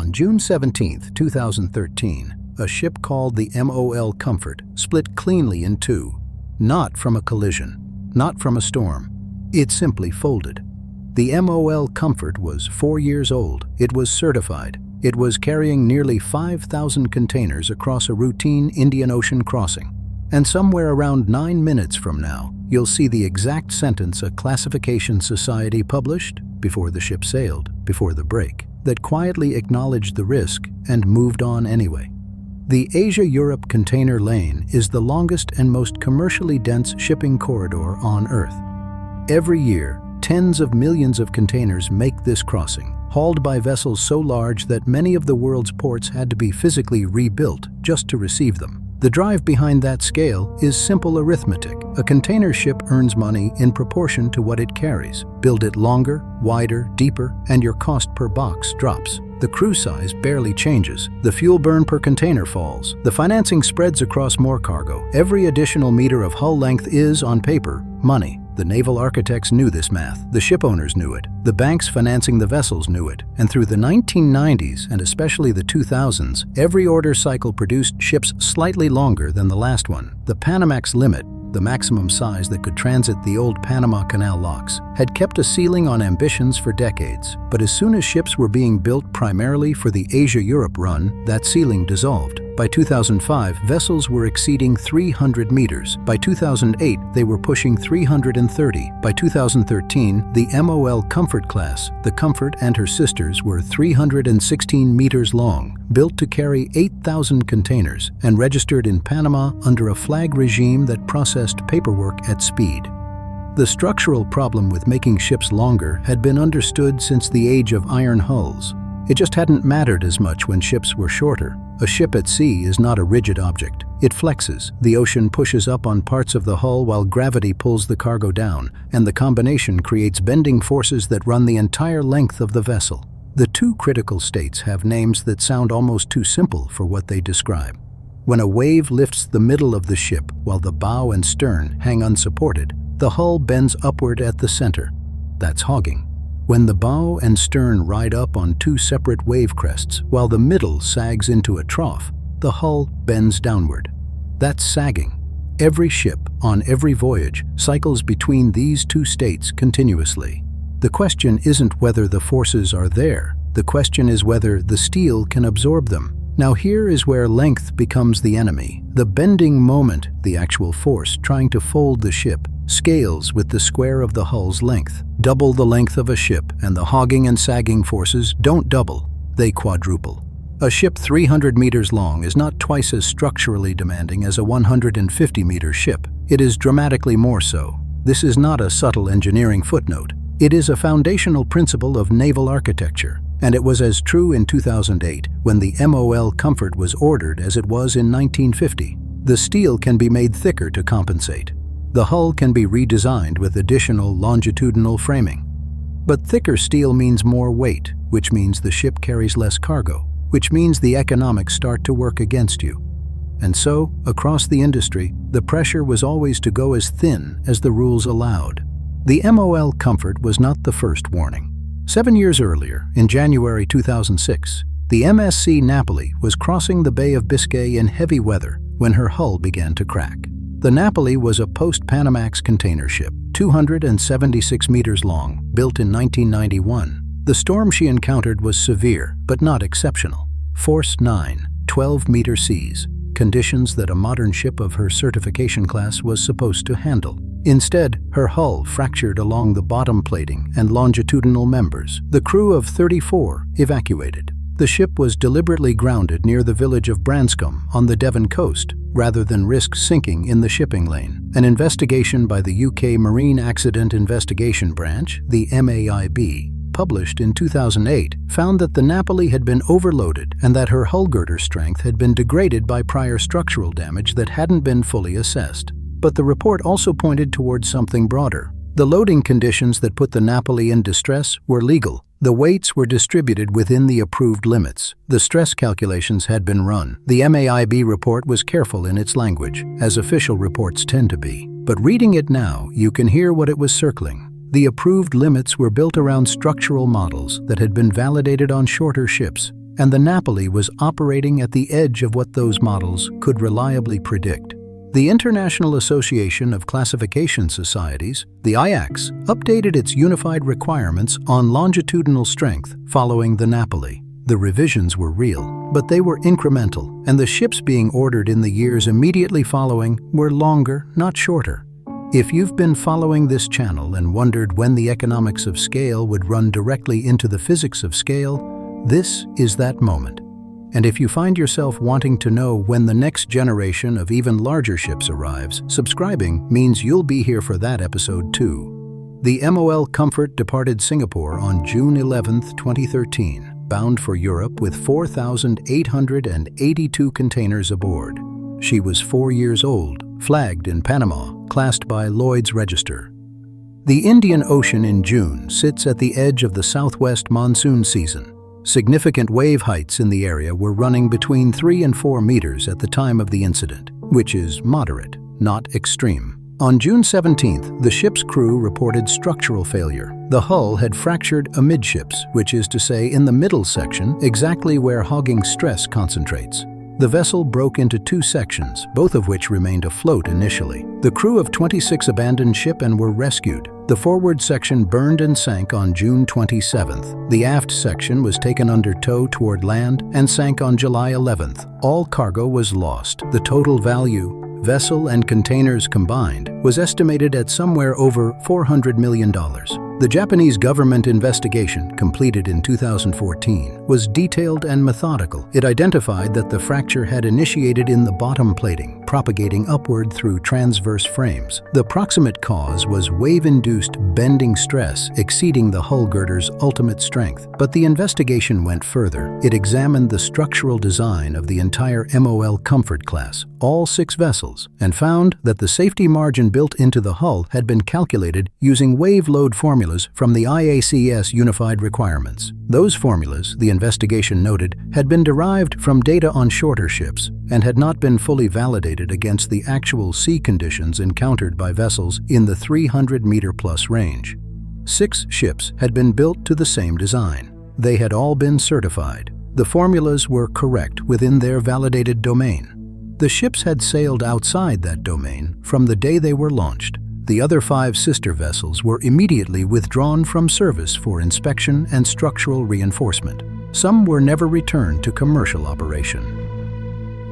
On June 17, 2013, a ship called the MOL Comfort split cleanly in two, not from a collision, not from a storm. It simply folded. The MOL Comfort was 4 years old. It was certified. It was carrying nearly 5,000 containers across a routine Indian Ocean crossing. And somewhere around 9 minutes from now, you'll see the exact sentence a classification society published before the ship sailed, before the break, that quietly acknowledged the risk and moved on anyway. The Asia-Europe container lane is the longest and most commercially dense shipping corridor on Earth. Every year, tens of millions of containers make this crossing, hauled by vessels so large that many of the world's ports had to be physically rebuilt just to receive them. The drive behind that scale is simple arithmetic. A container ship earns money in proportion to what it carries. Build it longer, wider, deeper, and your cost per box drops. The crew size barely changes. The fuel burn per container falls. The financing spreads across more cargo. Every additional meter of hull length is, on paper, money. The naval architects knew this math. The ship owners knew it. The banks financing the vessels knew it. And through the 1990s, and especially the 2000s, every order cycle produced ships slightly longer than the last one. The Panamax limit, the maximum size that could transit the old Panama Canal locks, had kept a ceiling on ambitions for decades. But as soon as ships were being built primarily for the Asia-Europe run, that ceiling dissolved. By 2005, vessels were exceeding 300 meters. By 2008, they were pushing 330. By 2013, the MOL Comfort class, the Comfort and her sisters, were 316 meters long, built to carry 8,000 containers, and registered in Panama under a flag regime that processed paperwork at speed. The structural problem with making ships longer had been understood since the age of iron hulls. It just hadn't mattered as much when ships were shorter. A ship at sea is not a rigid object. It flexes. The ocean pushes up on parts of the hull while gravity pulls the cargo down, and the combination creates bending forces that run the entire length of the vessel. The two critical states have names that sound almost too simple for what they describe. When a wave lifts the middle of the ship while the bow and stern hang unsupported, the hull bends upward at the center. That's hogging. When the bow and stern ride up on two separate wave crests while the middle sags into a trough, the hull bends downward. That's sagging. Every ship, on every voyage, cycles between these two states continuously. The question isn't whether the forces are there. The question is whether the steel can absorb them. Now here is where length becomes the enemy. The bending moment, the actual force trying to fold the ship, scales with the square of the hull's length. Double the length of a ship, and the hogging and sagging forces don't double, they quadruple. A ship 300 meters long is not twice as structurally demanding as a 150-meter ship. It is dramatically more so. This is not a subtle engineering footnote. It is a foundational principle of naval architecture. And it was as true in 2008 when the MOL Comfort was ordered as it was in 1950. The steel can be made thicker to compensate. The hull can be redesigned with additional longitudinal framing. But thicker steel means more weight, which means the ship carries less cargo, which means the economics start to work against you. And so, across the industry, the pressure was always to go as thin as the rules allowed. The MOL Comfort was not the first warning. 7 years earlier, in January 2006, the MSC Napoli was crossing the Bay of Biscay in heavy weather when her hull began to crack. The Napoli was a post-Panamax container ship, 276 meters long, built in 1991. The storm she encountered was severe, but not exceptional. Force 9, 12-meter seas, conditions that a modern ship of her certification class was supposed to handle. Instead, her hull fractured along the bottom plating and longitudinal members. The crew of 34 evacuated. The ship was deliberately grounded near the village of Branscombe on the Devon coast, rather than risk sinking in the shipping lane. An investigation by the UK Marine Accident Investigation Branch, the MAIB, published in 2008, found that the Napoli had been overloaded and that her hull girder strength had been degraded by prior structural damage that hadn't been fully assessed. But the report also pointed towards something broader. The loading conditions that put the Napoli in distress were legal. The weights were distributed within the approved limits. The stress calculations had been run. The MAIB report was careful in its language, as official reports tend to be. But reading it now, you can hear what it was circling. The approved limits were built around structural models that had been validated on shorter ships, and the Napoli was operating at the edge of what those models could reliably predict. The International Association of Classification Societies, the IACS, updated its unified requirements on longitudinal strength following the Napoli. The revisions were real, but they were incremental, and the ships being ordered in the years immediately following were longer, not shorter. If you've been following this channel and wondered when the economics of scale would run directly into the physics of scale, this is that moment. And if you find yourself wanting to know when the next generation of even larger ships arrives, subscribing means you'll be here for that episode too. The MOL Comfort departed Singapore on June 11, 2013, bound for Europe with 4,882 containers aboard. She was 4 years old, flagged in Panama, classed by Lloyd's Register. The Indian Ocean in June sits at the edge of the southwest monsoon season. Significant wave heights in the area were running between 3 and 4 meters at the time of the incident, which is moderate, not extreme. On June 17th, the ship's crew reported structural failure. The hull had fractured amidships, which is to say in the middle section, exactly where hogging stress concentrates. The vessel broke into 2 sections, both of which remained afloat initially. The crew of 26 abandoned ship and were rescued. The forward section burned and sank on June 27th. The aft section was taken under tow toward land and sank on July 11th. All cargo was lost. The total value, vessel and containers combined, was estimated at somewhere over $400 million. The Japanese government investigation, completed in 2014, was detailed and methodical. It identified that the fracture had initiated in the bottom plating, propagating upward through transverse frames. The proximate cause was wave-induced bending stress exceeding the hull girder's ultimate strength. But the investigation went further. It examined the structural design of the entire MOL Comfort class, all 6 vessels, and found that the safety margin built into the hull had been calculated using wave load formulas from the IACS unified requirements. Those formulas, the investigation noted, had been derived from data on shorter ships and had not been fully validated against the actual sea conditions encountered by vessels in the 300-meter-plus range. 6 ships had been built to the same design. They had all been certified. The formulas were correct within their validated domain. The ships had sailed outside that domain from the day they were launched. The other 5 sister vessels were immediately withdrawn from service for inspection and structural reinforcement. Some were never returned to commercial operation.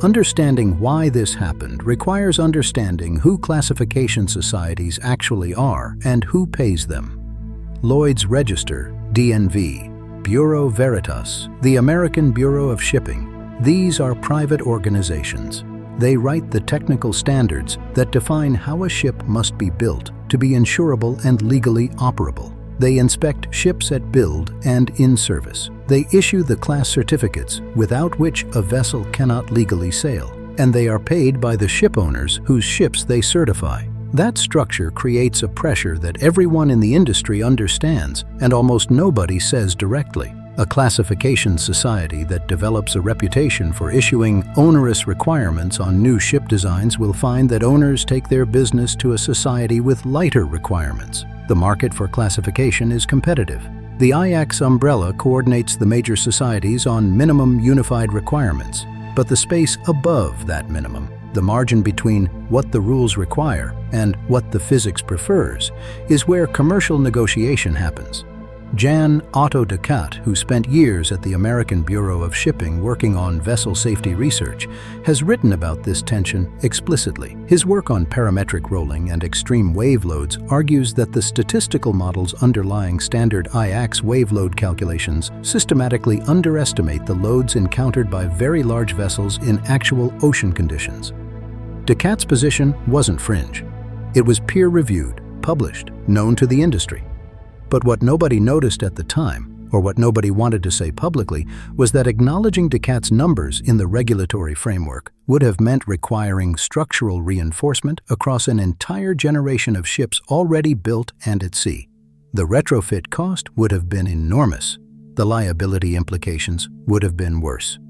Understanding why this happened requires understanding who classification societies actually are and who pays them. Lloyd's Register, DNV, Bureau Veritas, the American Bureau of Shipping. These are private organizations. They write the technical standards that define how a ship must be built to be insurable and legally operable. They inspect ships at build and in service. They issue the class certificates without which a vessel cannot legally sail, and they are paid by the ship owners whose ships they certify. That structure creates a pressure that everyone in the industry understands and almost nobody says directly. A classification society that develops a reputation for issuing onerous requirements on new ship designs will find that owners take their business to a society with lighter requirements. The market for classification is competitive. The IACS umbrella coordinates the major societies on minimum unified requirements, but the space above that minimum, the margin between what the rules require and what the physics prefers, is where commercial negotiation happens. Jan Otto de Cat, who spent years at the American Bureau of Shipping working on vessel safety research, has written about this tension explicitly. His work on parametric rolling and extreme wave loads argues that the statistical models underlying standard IACS wave load calculations systematically underestimate the loads encountered by very large vessels in actual ocean conditions. De Cat's position wasn't fringe. It was peer-reviewed, published, known to the industry. But what nobody noticed at the time, or what nobody wanted to say publicly, was that acknowledging de Cat's numbers in the regulatory framework would have meant requiring structural reinforcement across an entire generation of ships already built and at sea. The retrofit cost would have been enormous. The liability implications would have been worse.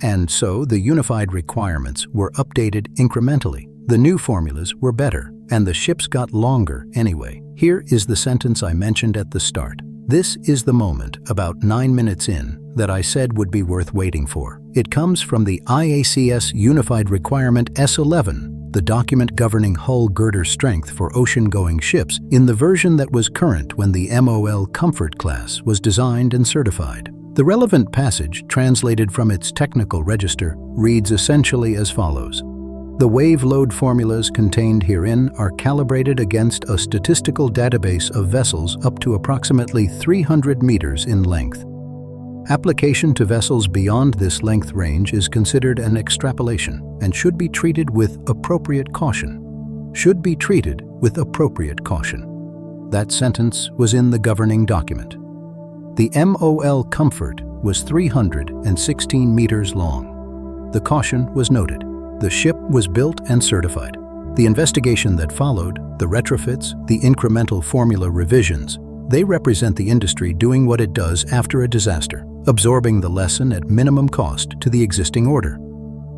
And so the unified requirements were updated incrementally. The new formulas were better, and the ships got longer anyway. Here is the sentence I mentioned at the start. This is the moment, about 9 minutes in, that I said would be worth waiting for. It comes from the IACS Unified Requirement S11, the document governing hull girder strength for ocean-going ships, in the version that was current when the MOL Comfort class was designed and certified. The relevant passage, translated from its technical register, reads essentially as follows. The wave load formulas contained herein are calibrated against a statistical database of vessels up to approximately 300 meters in length. Application to vessels beyond this length range is considered an extrapolation and should be treated with appropriate caution. Should be treated with appropriate caution. That sentence was in the governing document. The MOL Comfort was 316 meters long. The caution was noted. The ship was built and certified. The investigation that followed, the retrofits, the incremental formula revisions, they represent the industry doing what it does after a disaster, absorbing the lesson at minimum cost to the existing order.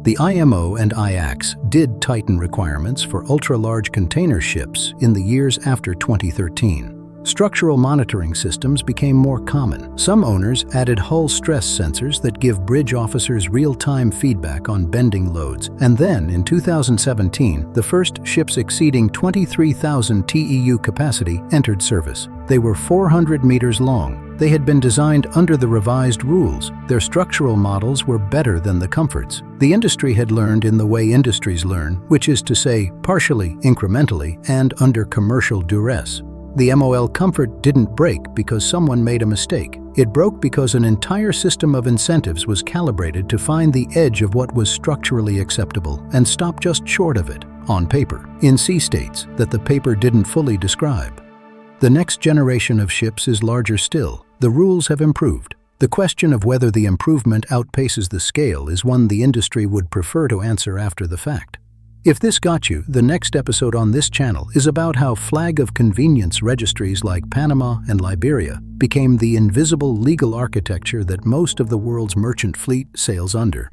The IMO and IACS did tighten requirements for ultra-large container ships in the years after 2013. Structural monitoring systems became more common. Some owners added hull stress sensors that give bridge officers real-time feedback on bending loads. And then, in 2017, the first ships exceeding 23,000 TEU capacity entered service. They were 400 meters long. They had been designed under the revised rules. Their structural models were better than the Comforts. The industry had learned in the way industries learn, which is to say, partially, incrementally, and under commercial duress. The MOL Comfort didn't break because someone made a mistake. It broke because an entire system of incentives was calibrated to find the edge of what was structurally acceptable and stop just short of it, on paper, in sea states that the paper didn't fully describe. The next generation of ships is larger still. The rules have improved. The question of whether the improvement outpaces the scale is one the industry would prefer to answer after the fact. If this got you, the next episode on this channel is about how flag of convenience registries like Panama and Liberia became the invisible legal architecture that most of the world's merchant fleet sails under.